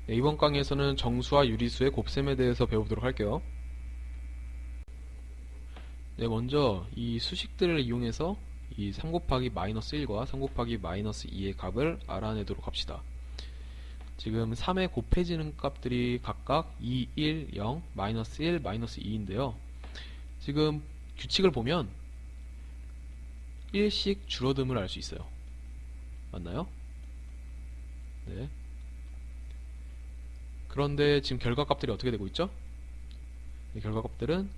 네, 이번 강의에서는 정수와 유리수의 곱셈에 대해서 배워보도록 할게요. 네, 먼저 이 수식들을 이용해서 이 3 곱하기 마이너스 1과 3 곱하기 마이너스 2의 값을 알아내도록 합시다. 지금 3의 곱해지는 값들이 각각 2, 1, 0, 마이너스 1, 마이너스 2인데요. 지금 규칙을 보면 1씩 줄어듦을 알 수 있어요. 맞나요? 네. 그런데 지금 결과값들이 어떻게 되고 있죠? 네, 결과값들은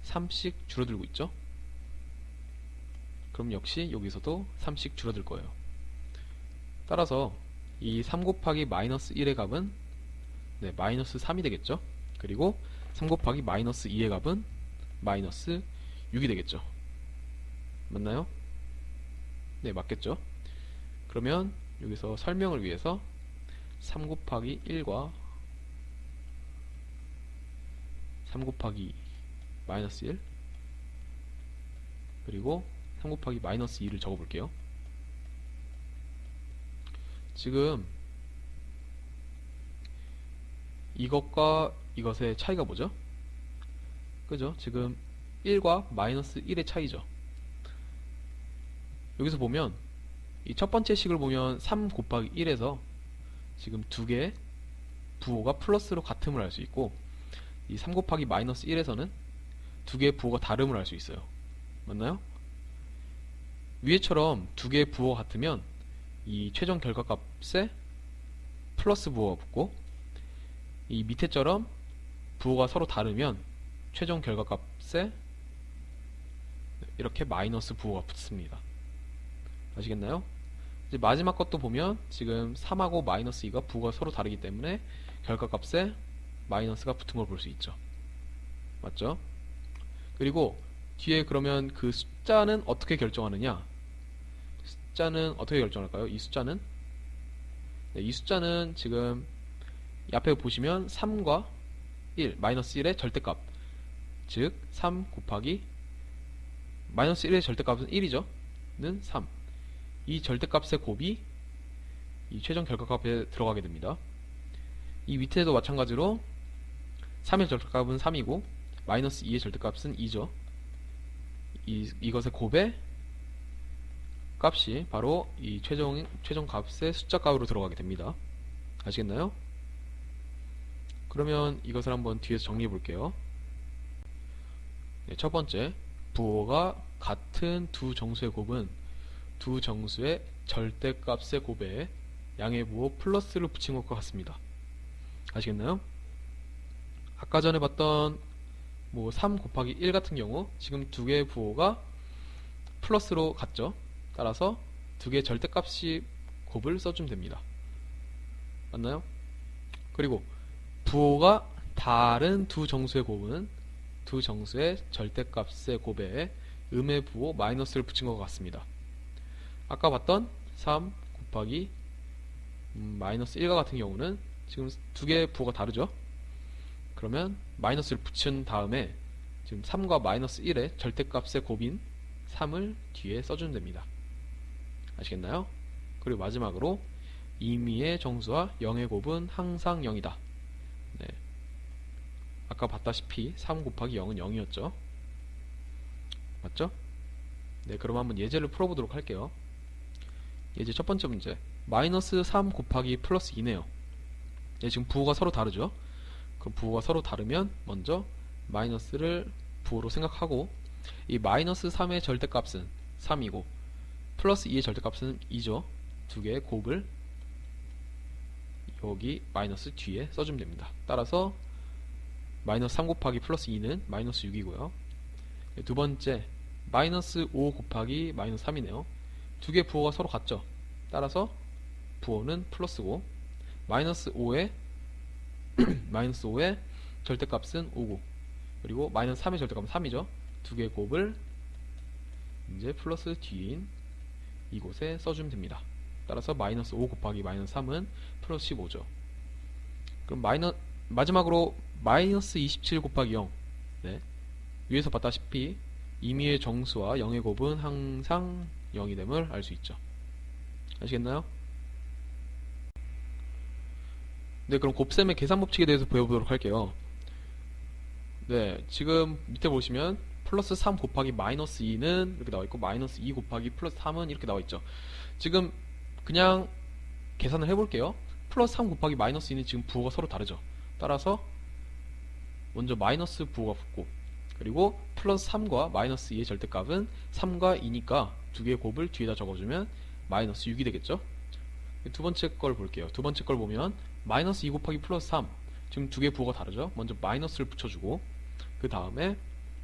3씩 줄어들고 있죠? 그럼 역시 여기서도 3씩 줄어들 거예요. 따라서 이 3 곱하기 마이너스 1의 값은 마이너스 3이 되겠죠? 그리고 3 곱하기 마이너스 2의 값은 마이너스 6이 되겠죠? 맞나요? 네, 맞겠죠? 그러면 여기서 설명을 위해서 3 곱하기 1과 3 곱하기 마이너스 1 그리고 3 곱하기 마이너스 2를 적어볼게요. 지금 이것과 이것의 차이가 뭐죠? 그죠? 지금 1과 마이너스 1의 차이죠. 여기서 보면 이 첫 번째 식을 보면 3 곱하기 1에서 지금 두 개의 부호가 플러스로 같음을 알 수 있고, 이 3 곱하기 마이너스 1에서는 두 개의 부호가 다름을 알 수 있어요. 맞나요? 위에처럼 두 개의 부호가 같으면 이 최종 결과값에 플러스 부호가 붙고, 이 밑에처럼 부호가 서로 다르면 최종 결과값에 이렇게 마이너스 부호가 붙습니다. 아시겠나요? 이제 마지막 것도 보면 지금 3하고 마이너스 2가 부호가 서로 다르기 때문에 결과값에 마이너스가 붙은 걸 볼 수 있죠. 맞죠? 그리고 뒤에 그러면 그 숫자는 어떻게 결정하느냐? 숫자는 어떻게 결정할까요? 이 숫자는 이 숫자는 지금 이 앞에 보시면 3과 1, 마이너스 1의 절대값, 즉 3 곱하기 마이너스 1의 절대값은 1이죠. 는 3. 이 절대값의 곱이 이 최종 결과값에 들어가게 됩니다. 이 밑에도 마찬가지로 3의 절대값은 3이고 마이너스 2의 절대값은 2죠. 이것의 곱의 값이 바로 이 최종 값의 숫자 값으로 들어가게 됩니다. 아시겠나요? 그러면 이것을 한번 뒤에서 정리해 볼게요. 네, 첫 번째, 부호가 같은 두 정수의 곱은 두 정수의 절대값의 곱에 양의 부호 플러스를 붙인 것과 같습니다. 아시겠나요? 아까 전에 봤던 3 곱하기 1 같은 경우 지금 두 개의 부호가 플러스로 같죠? 따라서 두 개의 절대값이 곱을 써주면 됩니다. 맞나요? 그리고 부호가 다른 두 정수의 곱은 두 정수의 절대값의 곱에 음의 부호 마이너스를 붙인 것 같습니다. 아까 봤던 3 곱하기 마이너스 1과 같은 경우는 지금 두 개의 부호가 다르죠? 그러면 마이너스를 붙인 다음에 지금 3과 마이너스 1의 절대값의 곱인 3을 뒤에 써주면 됩니다. 아시겠나요? 그리고 마지막으로 임의의 정수와 0의 곱은 항상 0이다. 네. 아까 봤다시피 3 곱하기 0은 0이었죠. 맞죠? 네, 그럼 한번 예제를 풀어보도록 할게요. 예제 첫 번째 문제. 마이너스 3 곱하기 플러스 2네요. 네, 지금 부호가 서로 다르죠? 그럼 부호가 서로 다르면 먼저 마이너스를 부호로 생각하고, 이 마이너스 3의 절대값은 3이고 플러스 2의 절대값은 2죠. 두 개의 곱을 여기 마이너스 뒤에 써주면 됩니다. 따라서 마이너스 3 곱하기 플러스 2는 마이너스 6이고요. 두 번째, 마이너스 5 곱하기 마이너스 3이네요. 두 개의 부호가 서로 같죠? 따라서 부호는 플러스고, 마이너스 5의 마이너스 5의 절대값은 5고, 그리고 마이너스 3의 절대값은 3이죠. 두 개의 곱을 이제 플러스 뒤인 이곳에 써주면 됩니다. 따라서 마이너스 5 곱하기 마이너스 3은 플러스 15죠. 그럼 마지막으로 마이너스 27 곱하기 0. 네. 위에서 봤다시피 임의의 정수와 0의 곱은 항상 0이 됨을 알 수 있죠. 아시겠나요? 네, 그럼 곱셈의 계산 법칙에 대해서 배워보도록 할게요. 네, 지금 밑에 보시면 플러스 3 곱하기 마이너스 2는 이렇게 나와있고 마이너스 2 곱하기 플러스 3은 이렇게 나와있죠. 지금 그냥 계산을 해볼게요. 플러스 3 곱하기 마이너스 2는 지금 부호가 서로 다르죠. 따라서 먼저 마이너스 부호가 붙고, 그리고 플러스 3과 마이너스 2의 절대값은 3과 2니까 두 개의 곱을 뒤에다 적어주면 마이너스 6이 되겠죠. 두 번째 걸 볼게요. 두 번째 걸 보면 마이너스 2 곱하기 플러스 3, 지금 두 개의 부호가 다르죠. 먼저 마이너스를 붙여주고, 그 다음에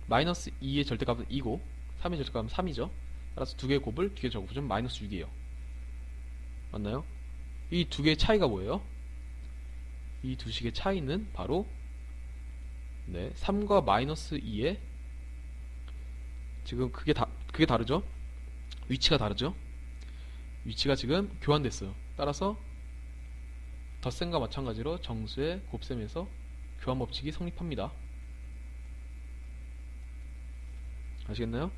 마이너스 2의 절대값은 2고 3의 절대값은 3이죠. 따라서 두 개의 곱을 뒤에 적어주면 마이너스 6이에요. 맞나요? 이 두 개의 차이가 뭐예요? 이 두 식의 차이는 바로 3과 마이너스 2의 지금 그게 다르죠? 위치가 다르죠? 위치가 지금 교환됐어요. 따라서 덧셈과 마찬가지로 정수의 곱셈에서 교환 법칙이 성립합니다. 아시겠나요?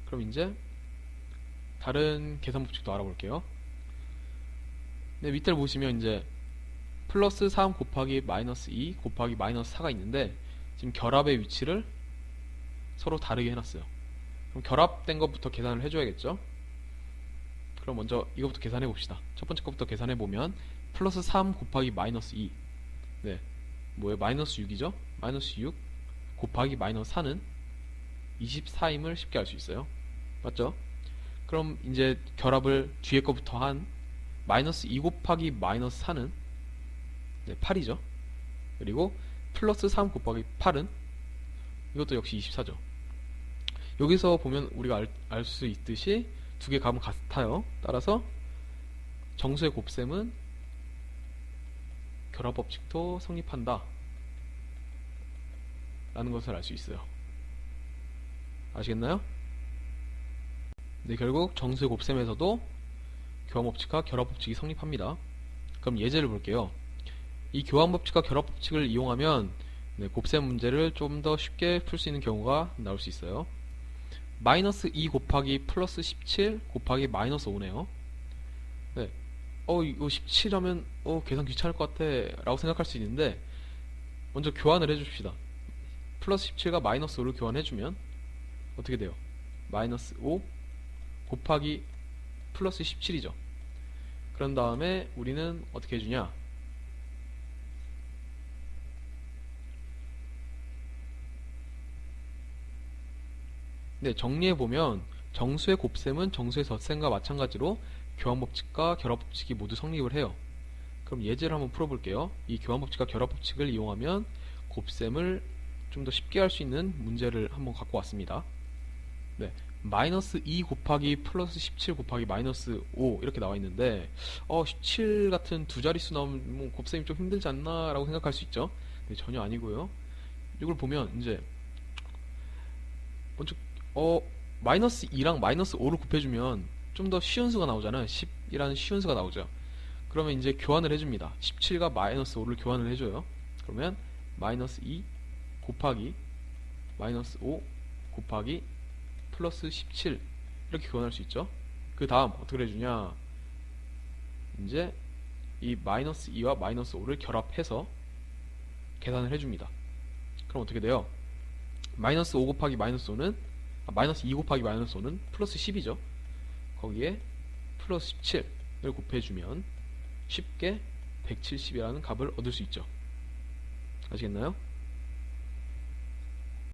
그럼 이제 다른 계산 법칙도 알아볼게요. 네, 밑을 보시면 이제 플러스 3 곱하기 마이너스 2 곱하기 마이너스 4가 있는데 지금 결합의 위치를 서로 다르게 해놨어요. 그럼 결합된 것부터 계산을 해줘야겠죠? 그럼 먼저 이것부터 계산해 봅시다. 첫 번째 것부터 계산해 보면 플러스 3 곱하기 마이너스 2, 네, 뭐예요? 마이너스 6이죠? 마이너스 6 곱하기 마이너스 4는 24임을 쉽게 알 수 있어요. 맞죠? 그럼 이제 결합을 뒤에 거부터 한 마이너스 2 곱하기 마이너스 4는 8이죠. 그리고 플러스 3 곱하기 8은 이것도 역시 24죠. 여기서 보면 우리가 알 수 있듯이 두 개 값은 같아요. 따라서 정수의 곱셈은 결합 법칙도 성립한다 라는 것을 알 수 있어요. 아시겠나요? 네, 결국 정수의 곱셈에서도 교환 법칙과 결합 법칙이 성립합니다. 그럼 예제를 볼게요. 이 교환 법칙과 결합 법칙을 이용하면 곱셈 문제를 좀 더 쉽게 풀 수 있는 경우가 나올 수 있어요. 마이너스 2 곱하기 플러스 17 곱하기 마이너스 5네요. 네. 이거 17하면 계산 귀찮을 것 같아 라고 생각할 수 있는데, 먼저 교환을 해줍시다. 플러스 17과 마이너스 5를 교환해주면 어떻게 돼요? 마이너스 5 곱하기 플러스 17이죠. 그런 다음에 우리는 어떻게 해주냐? 네, 정리해보면 정수의 곱셈은 정수의 덧셈과 마찬가지로 교환 법칙과 결합 법칙이 모두 성립을 해요. 그럼 예제를 한번 풀어볼게요. 이 교환 법칙과 결합 법칙을 이용하면 곱셈을 좀 더 쉽게 할 수 있는 문제를 한번 갖고 왔습니다. 네, 마이너스 2 곱하기 플러스 17 곱하기 마이너스 5 이렇게 나와 있는데 17 같은 두 자릿수 나오면 뭐 곱셈이 좀 힘들지 않나 라고 생각할 수 있죠. 네, 전혀 아니고요. 이걸 보면 이제 먼저 마이너스 2랑 마이너스 5를 곱해주면 좀 더 쉬운 수가 나오잖아요. 10이라는 쉬운 수가 나오죠. 그러면 이제 교환을 해줍니다. 17과 마이너스 5를 교환을 해줘요. 그러면 마이너스 2 곱하기 마이너스 5 곱하기 플러스 17 이렇게 교환할 수 있죠. 그 다음 어떻게 해주냐, 이제 이 마이너스 2와 마이너스 5를 결합해서 계산을 해줍니다. 그럼 어떻게 돼요? 마이너스 5 곱하기 마이너스 5는 마이너스 2 곱하기 마이너스 5는 플러스 10이죠. 거기에 플러스 17을 곱해주면 쉽게 170이라는 값을 얻을 수 있죠. 아시겠나요?